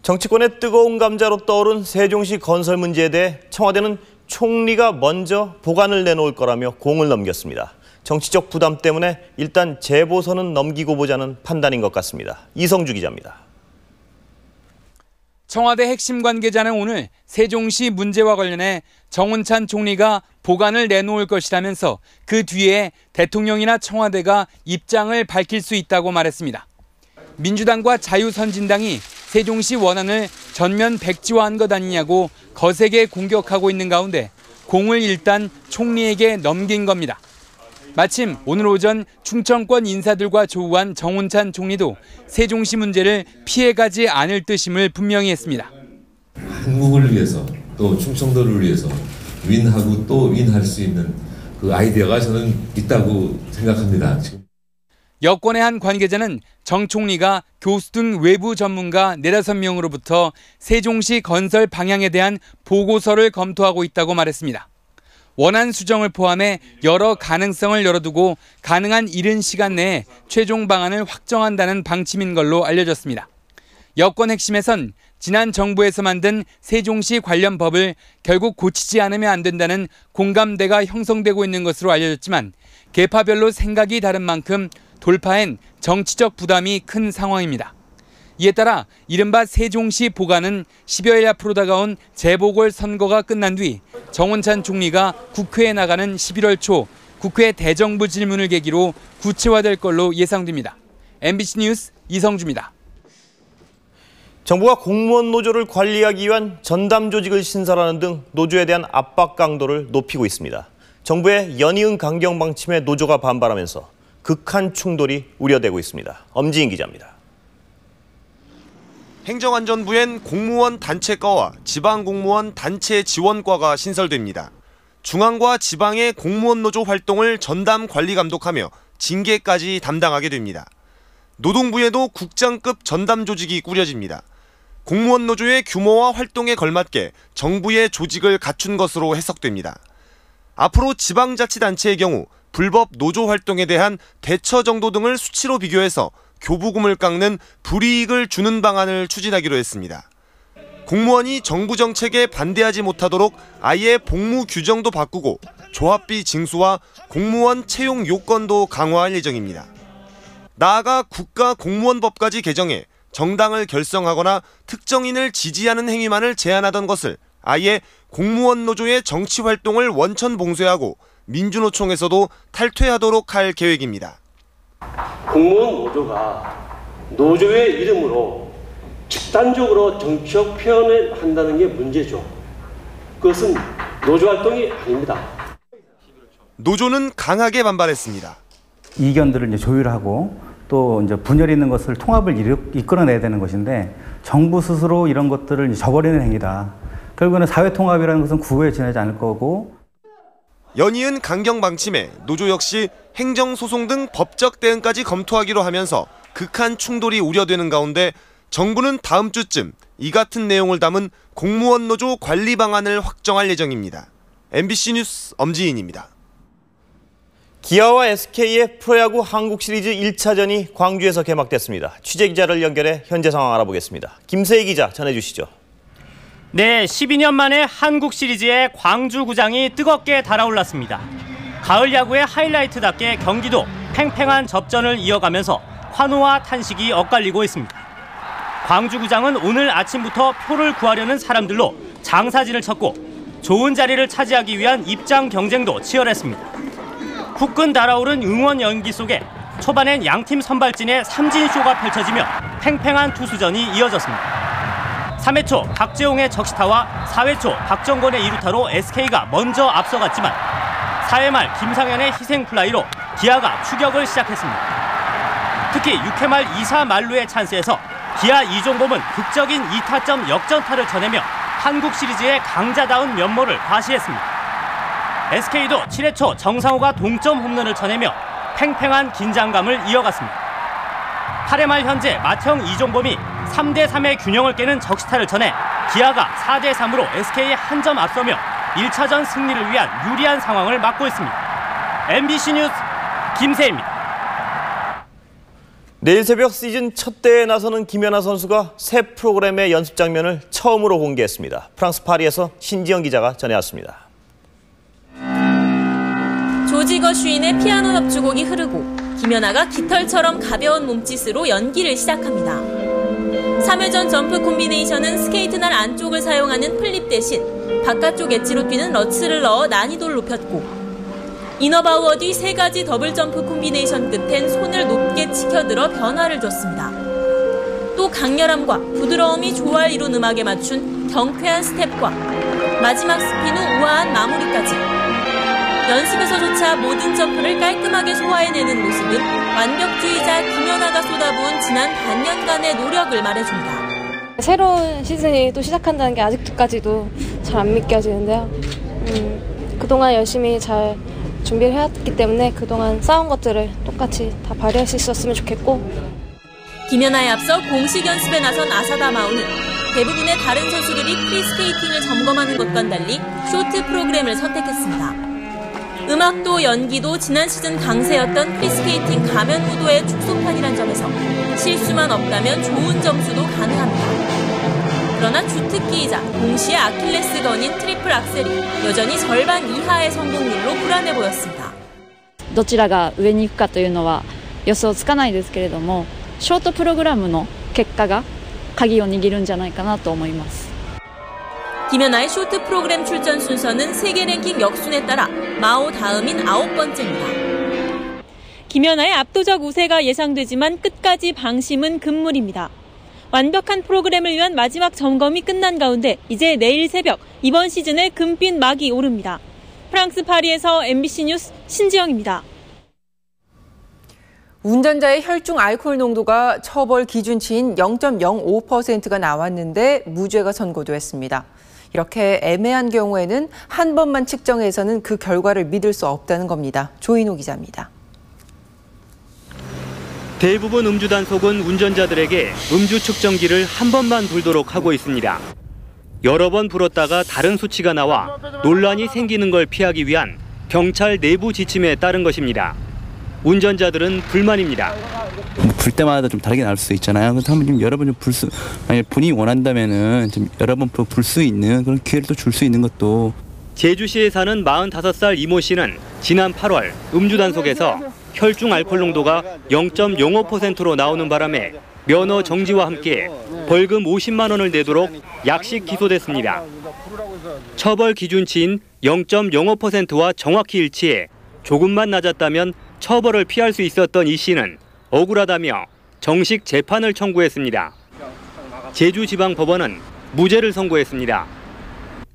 정치권의 뜨거운 감자로 떠오른 세종시 건설 문제에 대해 청와대는 총리가 먼저 보관을 내놓을 거라며 공을 넘겼습니다. 정치적 부담 때문에 일단 재보선은 넘기고 보자는 판단인 것 같습니다. 이성주 기자입니다. 청와대 핵심 관계자는 오늘 세종시 문제와 관련해 정운찬 총리가 보관을 내놓을 것이라면서 그 뒤에 대통령이나 청와대가 입장을 밝힐 수 있다고 말했습니다. 민주당과 자유선진당이 세종시 원안을 전면 백지화한 것 아니냐고 거세게 공격하고 있는 가운데 공을 일단 총리에게 넘긴 겁니다. 마침 오늘 오전 충청권 인사들과 조우한 정운찬 총리도 세종시 문제를 피해가지 않을 뜻임을 분명히 했습니다. 한국을 위해서 또 충청도를 위해서 윈하고 또 윈할 수 있는 그 아이디어가 저는 있다고 생각합니다. 지금. 여권의 한 관계자는 정 총리가 교수 등 외부 전문가 4~5명으로부터 세종시 건설 방향에 대한 보고서를 검토하고 있다고 말했습니다. 원안 수정을 포함해 여러 가능성을 열어두고 가능한 이른 시간 내에 최종 방안을 확정한다는 방침인 걸로 알려졌습니다. 여권 핵심에선 지난 정부에서 만든 세종시 관련 법을 결국 고치지 않으면 안 된다는 공감대가 형성되고 있는 것으로 알려졌지만 계파별로 생각이 다른 만큼 돌파엔 정치적 부담이 큰 상황입니다. 이에 따라 이른바 세종시 보관은 10여일 앞으로 다가온 재보궐선거가 끝난 뒤 정운찬 총리가 국회에 나가는 11월 초 국회 대정부 질문을 계기로 구체화될 걸로 예상됩니다. MBC 뉴스 이성주입니다. 정부가 공무원 노조를 관리하기 위한 전담 조직을 신설하는 등 노조에 대한 압박 강도를 높이고 있습니다. 정부의 연이은 강경 방침에 노조가 반발하면서 극한 충돌이 우려되고 있습니다. 엄지인 기자입니다. 행정안전부엔 공무원 단체과와 지방공무원 단체 지원과가 신설됩니다. 중앙과 지방의 공무원 노조 활동을 전담 관리 감독하며 징계까지 담당하게 됩니다. 노동부에도 국장급 전담 조직이 꾸려집니다. 공무원 노조의 규모와 활동에 걸맞게 정부의 조직을 갖춘 것으로 해석됩니다. 앞으로 지방자치단체의 경우 불법 노조 활동에 대한 대처 정도 등을 수치로 비교해서 교부금을 깎는 불이익을 주는 방안을 추진하기로 했습니다. 공무원이 정부 정책에 반대하지 못하도록 아예 복무 규정도 바꾸고 조합비 징수와 공무원 채용 요건도 강화할 예정입니다. 나아가 국가공무원법까지 개정해 정당을 결성하거나 특정인을 지지하는 행위만을 제한하던 것을 아예 공무원 노조의 정치 활동을 원천 봉쇄하고 민주노총에서도 탈퇴하도록 할 계획입니다. 공무원 노조가 노조의 이름으로 집단적으로 정치적 표현을 한다는 게 문제죠. 그것은 노조 활동이 아닙니다. 노조는 강하게 반발했습니다. 이견들을 이제 조율하고 또 이제 분열이 있는 것을 통합을 이끌어내야 되는 것인데 정부 스스로 이런 것들을 저버리는 행위다. 결국에는 사회 통합이라는 것은 구호에 지나지 않을 거고. 연이은 강경 방침에 노조 역시 행정소송 등 법적 대응까지 검토하기로 하면서 극한 충돌이 우려되는 가운데 정부는 다음 주쯤 이 같은 내용을 담은 공무원 노조 관리 방안을 확정할 예정입니다. MBC 뉴스 엄지인입니다. 기아와 SK의 프로야구 한국 시리즈 1차전이 광주에서 개막됐습니다. 취재기자를 연결해 현재 상황 알아보겠습니다. 김세희 기자 전해주시죠. 네, 12년 만에 한국 시리즈에 광주구장이 뜨겁게 달아올랐습니다. 가을 야구의 하이라이트답게 경기도 팽팽한 접전을 이어가면서 환호와 탄식이 엇갈리고 있습니다. 광주구장은 오늘 아침부터 표를 구하려는 사람들로 장사진을 쳤고 좋은 자리를 차지하기 위한 입장 경쟁도 치열했습니다. 후끈 달아오른 응원 연기 속에 초반엔 양팀 선발진의 삼진쇼가 펼쳐지며 팽팽한 투수전이 이어졌습니다. 3회 초 박재홍의 적시타와 4회 초 박정권의 2루타로 SK가 먼저 앞서갔지만 4회 말 김상현의 희생플라이로 기아가 추격을 시작했습니다. 특히 6회 말 2사 만루의 찬스에서 기아 이종범은 극적인 2타점 역전타를 쳐내며 한국 시리즈의 강자다운 면모를 과시했습니다. SK도 7회 초 정상호가 동점 홈런을 쳐내며 팽팽한 긴장감을 이어갔습니다. 8회 말 현재 맏형 이종범이 3대3의 균형을 깨는 적시타를 쳐내 기아가 4대3으로 SK에 한 점 앞서며 1차전 승리를 위한 유리한 상황을 맞고 있습니다. MBC 뉴스 김세희입니다. 내일 새벽 시즌 첫 대회에 나서는 김연아 선수가 새 프로그램의 연습 장면을 처음으로 공개했습니다. 프랑스 파리에서 신지영 기자가 전해왔습니다. 조지거 슈인의 피아노 협주곡이 흐르고 김연아가 깃털처럼 가벼운 몸짓으로 연기를 시작합니다. 3회전 점프 콤비네이션은 스케이트날 안쪽을 사용하는 플립 대신 바깥쪽 엣지로 뛰는 러츠를 넣어 난이도를 높였고 이너바우어 뒤 3가지 더블 점프 콤비네이션 끝엔 손을 높게 치켜들어 변화를 줬습니다. 또 강렬함과 부드러움이 조화를 이룬 음악에 맞춘 경쾌한 스텝과 마지막 스핀 후 우아한 마무리까지 연습에서조차 모든 점프를 깔끔하게 소화해내는 모습은 완벽주의자 김연아가 쏟아부은 지난 반년간의 노력을 말해줍니다. 새로운 시즌이 또 시작한다는 게 아직까지도 잘 안 믿겨지는데요. 그동안 열심히 잘 준비를 해왔기 때문에 그동안 쌓은 것들을 똑같이 다 발휘할 수 있었으면 좋겠고. 김연아에 앞서 공식 연습에 나선 아사다 마오는 대부분의 다른 선수들이 프리스케이팅을 점검하는 것과는 달리 쇼트 프로그램을 선택했습니다. 음악도 연기도 지난 시즌 강세였던 프리스케이팅 가면 구도의 축소판이란 점에서 실수만 없다면 좋은 점수도 가능합니다. 그러나 주특기이자 동시에 아킬레스건인 트리플 악셀이 여전히 절반 이하의 성공률로 불안해 보였습니다. どちらが上に行くかというのは予想つかないですけれども、ショートプログラムの結果が鍵を握るんじゃないかなと思います。 김연아의 쇼트 프로그램 출전 순서는 세계 랭킹 역순에 따라 마오 다음인 9번째입니다. 김연아의 압도적 우세가 예상되지만 끝까지 방심은 금물입니다. 완벽한 프로그램을 위한 마지막 점검이 끝난 가운데 이제 내일 새벽 이번 시즌의 금빛 막이 오릅니다. 프랑스 파리에서 MBC 뉴스 신지영입니다. 운전자의 혈중 알코올 농도가 처벌 기준치인 0.05%가 나왔는데 무죄가 선고됐습니다. 이렇게 애매한 경우에는 한 번만 측정해서는 그 결과를 믿을 수 없다는 겁니다. 조인호 기자입니다. 대부분 음주 단속은 운전자들에게 음주 측정기를 한 번만 불도록 하고 있습니다. 여러 번 불었다가 다른 수치가 나와 논란이 생기는 걸 피하기 위한 경찰 내부 지침에 따른 것입니다. 운전자들은 불만입니다. 불 때마다 좀 다르게 나올 수 있잖아요. 그래서 한번 좀 여러 번 좀 만약 본인이 원한다면은 좀 여러 번 불 수 있는 그런 기회를 또 줄 수 있는 것도. 제주시에 사는 45살 이모 씨는 지난 8월 음주 단속에서 혈중 알코올 농도가 0.05%로 나오는 바람에 면허 정지와 함께 벌금 50만 원을 내도록 약식 기소됐습니다. 처벌 기준치인 0.05%와 정확히 일치해 조금만 낮았다면 처벌을 피할 수 있었던 이 씨는 억울하다며 정식 재판을 청구했습니다. 제주지방법원은 무죄를 선고했습니다.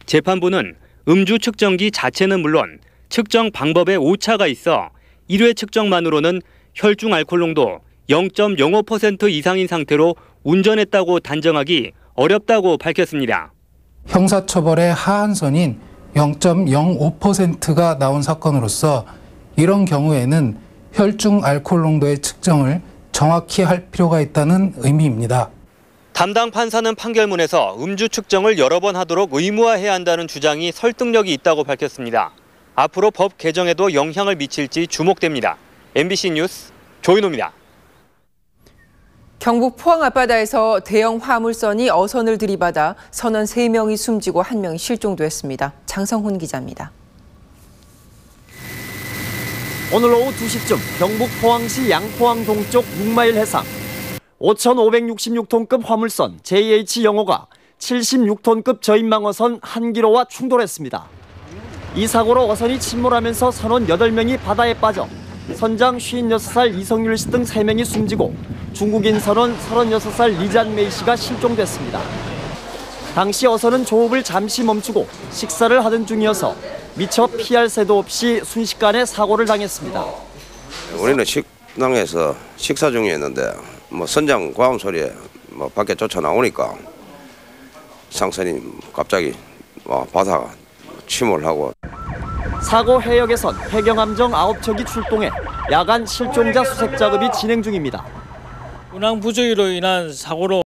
재판부는 음주 측정기 자체는 물론 측정 방법에 오차가 있어 1회 측정만으로는 혈중 알코올 농도 0.05% 이상인 상태로 운전했다고 단정하기 어렵다고 밝혔습니다. 형사처벌의 하한선인 0.05%가 나온 사건으로서 이런 경우에는 혈중 알코올 농도의 측정을 정확히 할 필요가 있다는 의미입니다. 담당 판사는 판결문에서 음주 측정을 여러 번 하도록 의무화해야 한다는 주장이 설득력이 있다고 밝혔습니다. 앞으로 법 개정에도 영향을 미칠지 주목됩니다. MBC 뉴스 조인호입니다. 경북 포항 앞바다에서 대형 화물선이 어선을 들이받아 선원 3명이 숨지고 1명이 실종됐습니다. 장성훈 기자입니다. 오늘 오후 2시쯤 경북 포항시 양포항 동쪽 6마일 해상 5,566톤급 화물선 JH 영호가 76톤급 저인망어선 한기로와 충돌했습니다. 이 사고로 어선이 침몰하면서 선원 8명이 바다에 빠져 선장 56살 이성율 씨 등 3명이 숨지고 중국인 선원 36살 리잔메이 씨가 실종됐습니다. 당시 어선은 조업을 잠시 멈추고 식사를 하던 중이어서 미처 피할 새도 없이 순식간에 사고를 당했습니다. 우리는 식당에서 식사 중이었는데 선장 과음 소리에 밖에 쫓아나오니까 상선이 갑자기 바다가 침몰하고. 사고 해역에선 해경함정 9척이 출동해 야간 실종자 수색 작업이 진행 중입니다. 운항 부조리로 인한 사고로